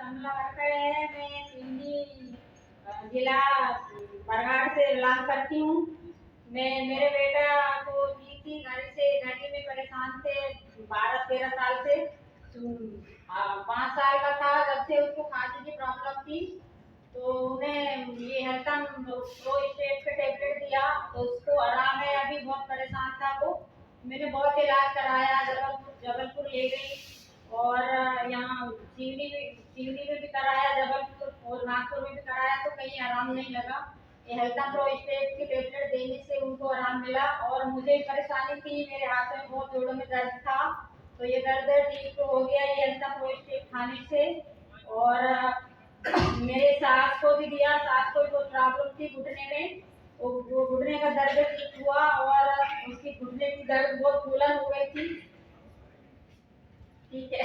मैं सिंधी जिला बरहाड़ से बिलोंग करती हूँ। मैं मेरे बेटा को दी थी घड़ी में परेशान थे 12-13 साल से। 5 साल का था जब से उसको खांसी की प्रॉब्लम थी, तो उन्हें ये हेल्थम प्रो स्टेट का टेबलेट दिया तो उसको आराम है। अभी बहुत परेशान था वो। मैंने बहुत इलाज कराया, जबलपुर ले गई और यहाँ सीवनी में भी कराया, जबलपुर और नागपुर में भी कराया, तो कहीं आराम नहीं लगा। ये हेल्थम प्रो स्टेट की टेबलेट देने से उनको आराम मिला। और मुझे परेशानी थी, मेरे हाथ में बहुत जोड़ों में दर्द था, तो ये दर्द ठीक हो गया ये हेल्थम प्रो स्टेट खाने से। और मेरे सास को भी दिया, सास को भी बहुत प्रॉब्लम थी घुटने में, वो घुटने का दर्द ठीक हुआ और उसकी घुटने की दर्द बहुत फूलन हो गई थी। ठीक है।